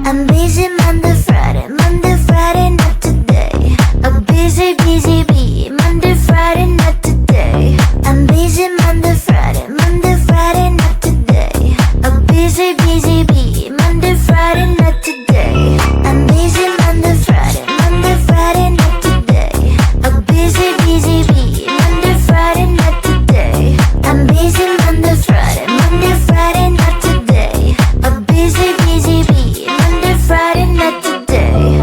I'm busy Monday, Friday, not today. A busy, busy bee, Monday, Friday, not today. I'm busy Monday, Friday, not today. A busy, busy bee, Monday, Friday, not today. I'm busy Monday, Friday, not today. A busy, busy bee, Monday, Friday, not today. I'm busy Monday, Friday, not today. A busy, busy bee, Monday, Friday, not today.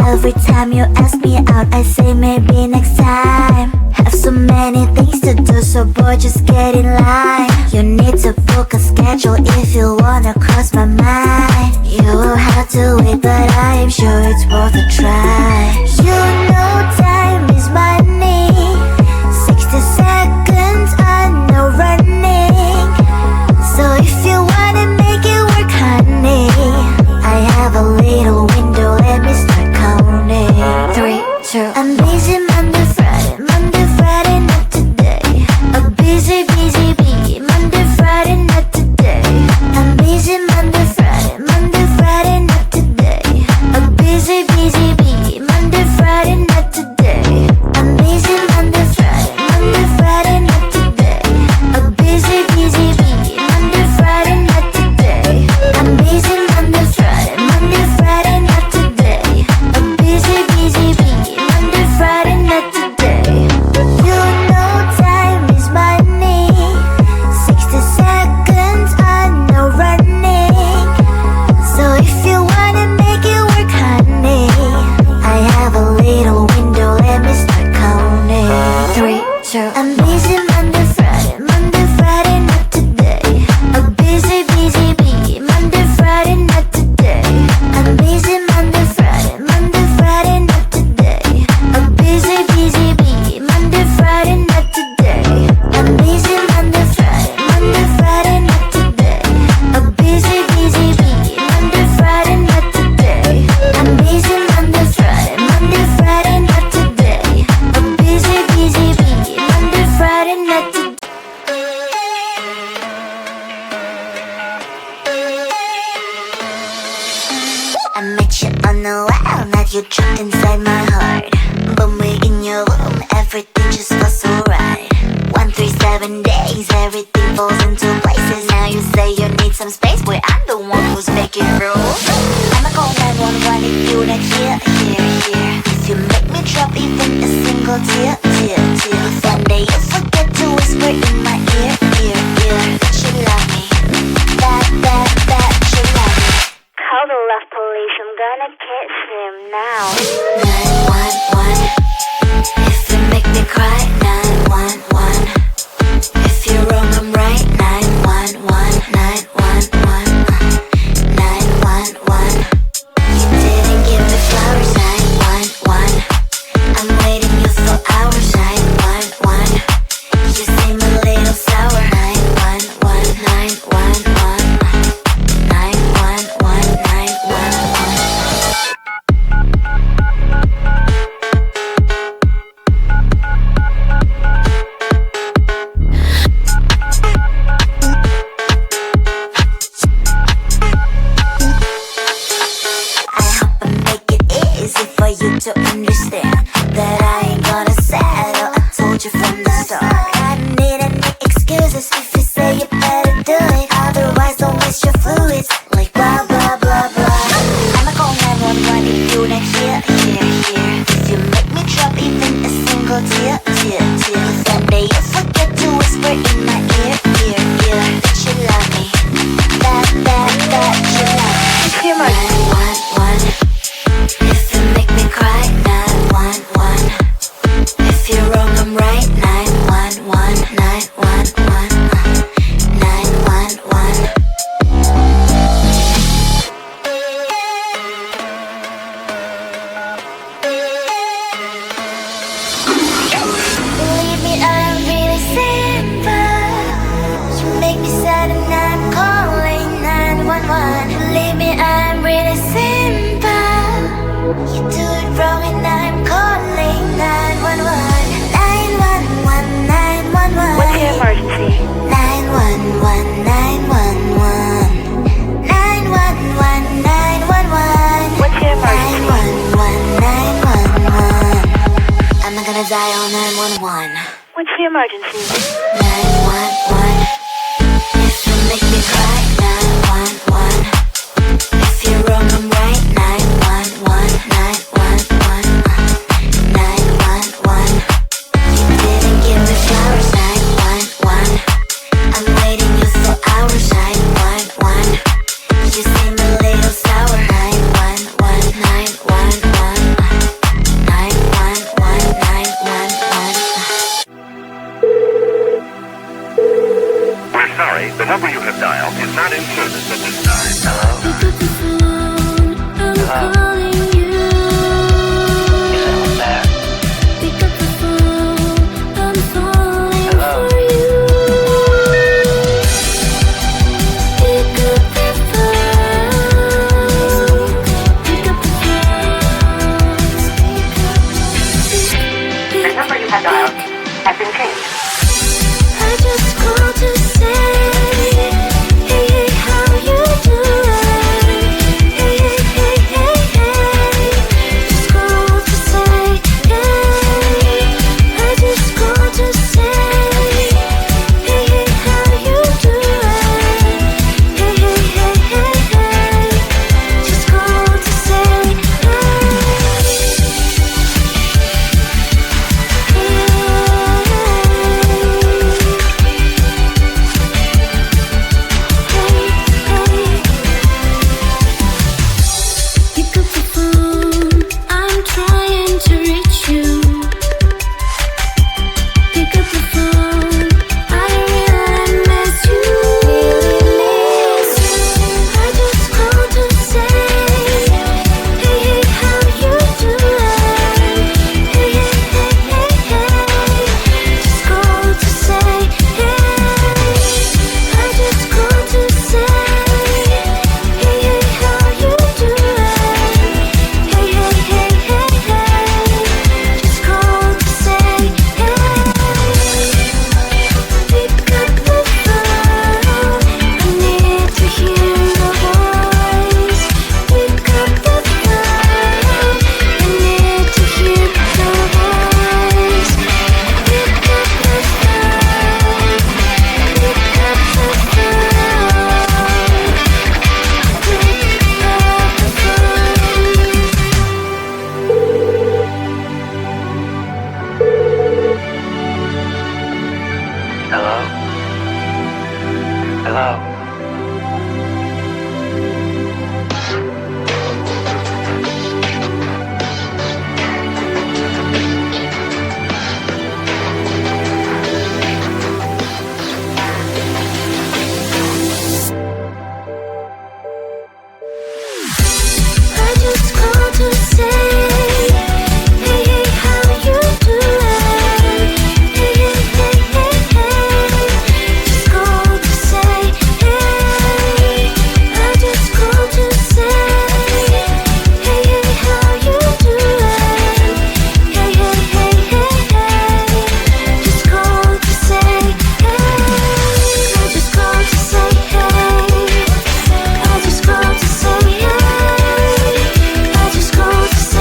Every time you ask me out, I say maybe next time. Have so many things to do, so boy, just get in line. You need to book a schedule if you wanna cross my mind. You will have to wait, but I am sure it's worth a try. You know time is money. 60 seconds on no running. So if you wanna make it work, honey, I have a little window, let me start counting. 3, 2, I'm busy Monday, Friday, not today. A busy, busy bee, Monday, Friday, not today. I'm busy Monday, Friday, not today. A busy, busy bee, Monday, Friday, not today. I'm busy Monday, Friday, not today. A busy, busy bee, Monday, Friday, not today. I'm busy Monday, Friday, not today. A busy, busy bee, Monday, Friday, not today. You know time is money. 60 seconds on no running. So if you wanna make it work, honey, I have a little window, let me start counting. 3, 2, I'm busy Monday, Friday, not today. A busy, busy bee, Monday, Friday, not today. I'm busy Monday, Friday, not today. A busy, busy bee, Monday, Friday, not today. I'm busy Monday, Friday, not today. A busy, busy bee, Monday, Friday, not today. I'm busy Monday, Friday, not today. A busy, busy bee, Monday, Friday, not today. I met you on the wild, now you trapped inside my heart. But we're in your room, everything just feels so right. 137 days, everything falls into places. Now you say you need some space, boy, I'm the one who's making rules. I'ma call 911 if you don't hear. If you make me drop even a single tear. One day you forget to whisper in my ear. That you love me, that you love me. Call the love police, I'm gonna kiss him now. 911, if you make me cry. 911, if you're wrong, I'm right. 911, 911, 911. You didn't give me flowers. 911, I'm waiting you for hours. 911, you seem a little sour. 911, 911, 911, 911. dial 911. What's the emergency? 911. If you make me cry, 911. If you wrong, I'm right, 911. 911. 911. You didn't give me flowers, 911. I'm waiting you for hours, 911. You seem a little sour, 911. 911. 911. 911. We're sorry, the number you have dialed is not in service at this time. Hello? Pick up the phone, I'm calling you. Is anyone there? Pick up the phone, I'm falling for you. Pick up the phone, pick up the phone. The number you have dialed has been changed. I just called to say, hey, hey, how you doing? Hey, hey, hey, hey, hey. Just called to say, hey. I just called to say, hey, hey, how you doing? Hey, hey, hey, hey, hey. Just called to say, pick up the phone, I'm trying to reach you. Pick up the phone, I really miss you. I just called to say, hey, hey, how you doing? Hey, hey, hey, hey, hey. Just called to say, hey. I just called to say, hey, hey, how you doing? Hey, hey, hey, hey, hey. Just called to say, hey. Pick up the phone, I need to hear your voice. Pick up the phone, I need to hear your voice. Pick up the phone, pick up the phone, Hello? Hello? I just called to say, hey, hey, how you doing? Hey, hey, hey, hey, hey. Just called to say, hey. I just called to say, hey, hey, how you doing? Hey, hey, hey, hey, hey. Just called to say, hey. I just called to say, hey. I just called to say, hey. I just called to say,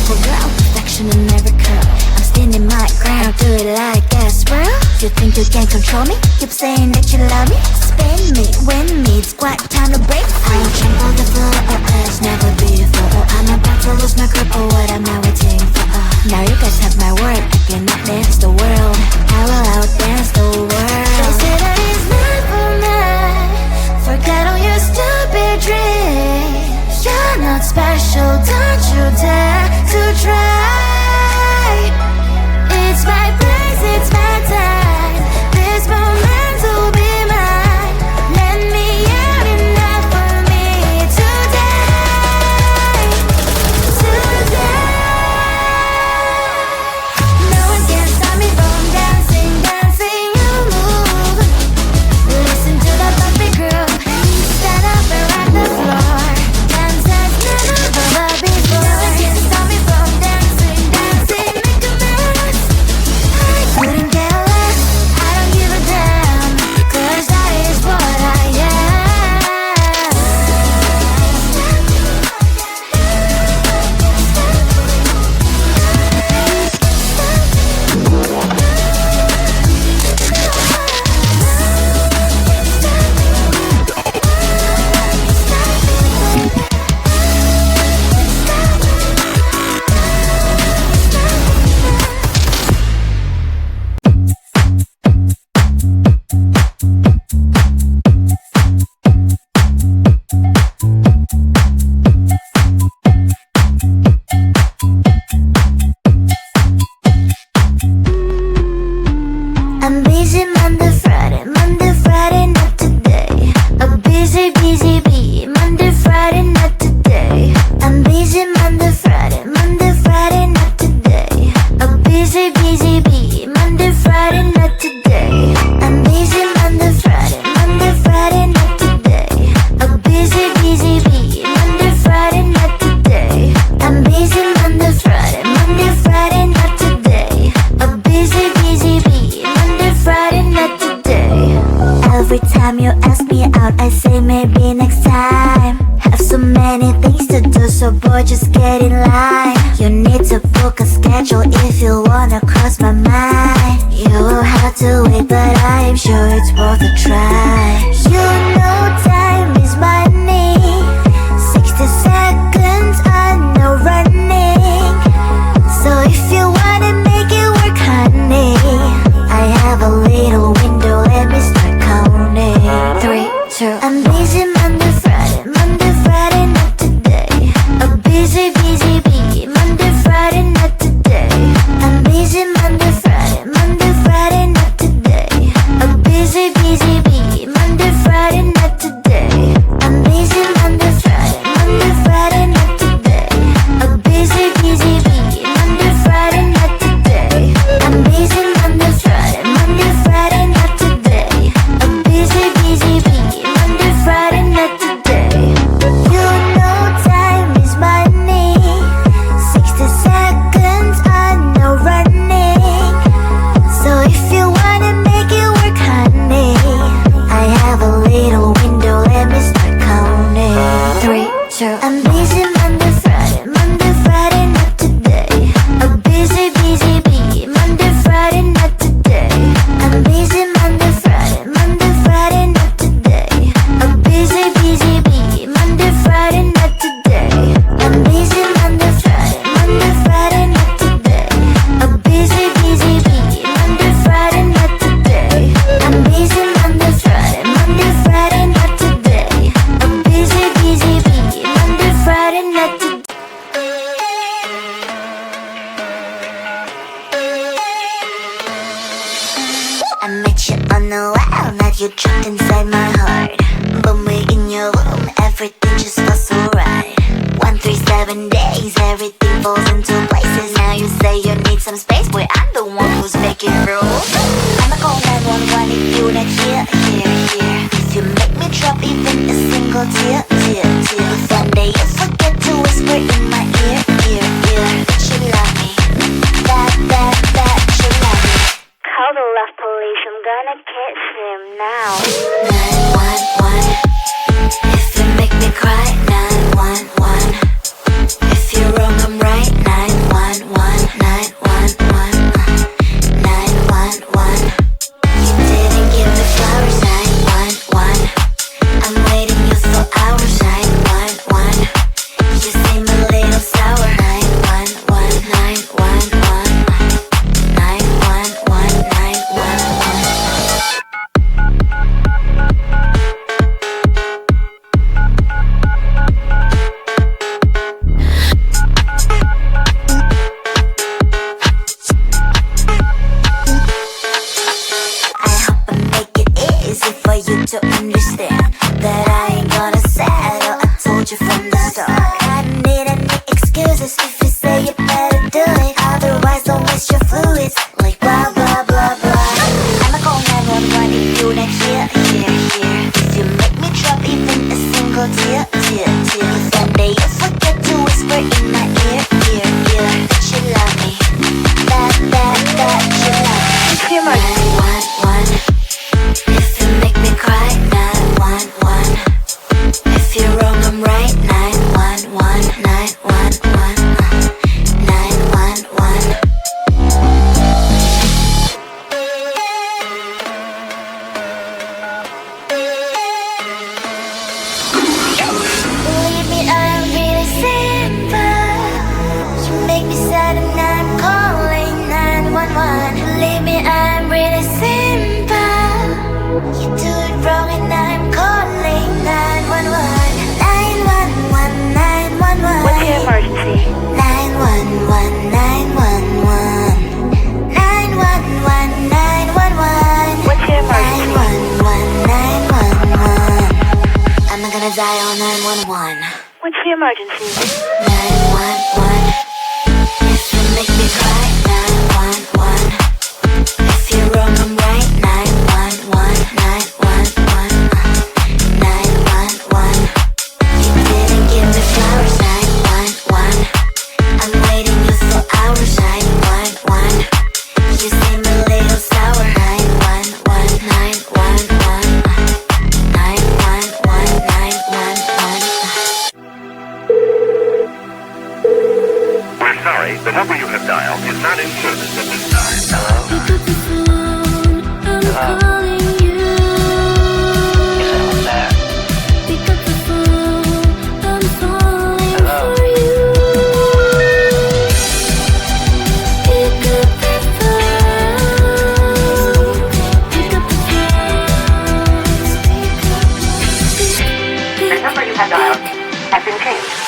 beautiful girl, perfection in every curl. I'm standing my ground, do it like a swirl. You think you can control me? Keep saying that you love me. Spin me, win me, it's quite time to break free. I will trample the floor, as never before. I'm about to lose my grip, oh what am I waiting for? Now you guys have my word, I cannot dance the world. I will outdance the world. They say that it's not for night. Forget all your stupid dreams. You're not special, don't you dare to try. It's my place, it's my time. This moment will be mine. Let me out enough for me today. Today. No one can stop me from dancing, dancing, you move. Listen to the bumpy groove. Stand up and rock the floor. Dance as never before. No one can stop me from dancing, dancing, make a mess. I couldn't care less, I don't give a damn, 'cause that is what I am. I'm busy Monday, Friday, not today. A busy, busy bee. Monday, Friday, not today. I'm busy Monday, Friday, not today. A busy, busy bee. Monday, Friday, not today. I'm busy Monday, Friday, not today. A busy, busy bee. Monday, Friday, not today. I'm busy Monday, Friday, not today. A busy, busy bee. Monday, Friday, not today. Every time you ask me out, I say maybe next time. Have so many things to do, so boy, just get in line. You need to book a schedule if you wanna cross my mind. You will have to wait, but I am sure it's worth a try. You know time is money. 60 seconds, I know running. So if you wanna make it work, honey, I have a little window, let me start counting. 3, 2, I'm busy Monday, Friday, not today. A busy, busy bee. Monday, Friday, not today. I'm busy Monday, Friday, not today. A busy, busy bee. Monday, Friday, not today. I'm busy Monday, Friday, not today. A busy, busy bee. Monday, Friday, not today. I'm busy Monday, Friday, not today. A busy, busy bee. Monday, Friday, not today. You know time is money. 60 seconds, I know running. So if you wanna make it work, honey, I have a little window, let me start counting. 3, 2, I'm busy Monday, Friday, not today. A busy, busy bee. Monday, Friday, not today. I'm busy Monday, Friday, not today. A busy, busy bee. Monday, Friday, not today. I'm busy Monday, Friday, not today. A busy, busy bee. Monday, Friday, not today. I'm busy Monday, Friday, not today. A busy, busy bee. Monday, Friday, not today. I met you on the wall, now you trapped inside my heart. When we're in your room, everything just feels so right. 137 days, everything falls into places. Now you say you need some space, boy, I'm the one who's making rules. I'ma call 911 if you're not here. If you make me drop even a single tear. If one day you forget to whisper in my ear, that you love me, that you love me. Call the love police, I'm gonna catch him now. 911. If you make me cry, 911. If you're wrong, I'm right, 911. from the start. I don't need any excuses if you say you better do it. Otherwise, don't waste your fluids. Like blah blah blah blah. I'ma call 911 if you next year. If you make me drop even a single tear. Someday you forget to whisper in my ear. That you love me. That you love me. What's the emergency? 911. If you make me cry, 911. If you're wrong, I'm right. 911, 911, 911. Believe me, I'm really simple. You make me sad and I'm calling 911. Believe me, I'm really simple. You do it wrong and I'm calling 911. 911, 911. What's the emergency? 911, 911. 911, 911. What's the emergency? 911, 911. I'm not gonna dial 911. What's the emergency? 911. If you make me cry, 911. If you're wrong, I'm right. 911, 911, 911. You didn't give me flowers, 911. I'm waiting you for hours, 911. You seem a little sour, 911, 911, 911, 911. We're sorry, the number you have dialed is not in service at this time. Hello? Pick up the phone, I'm calling you. Is anyone there? Pick up the phone, I'm falling for you. Pick up the phone, pick up the phone. The number you have dialed has been changed.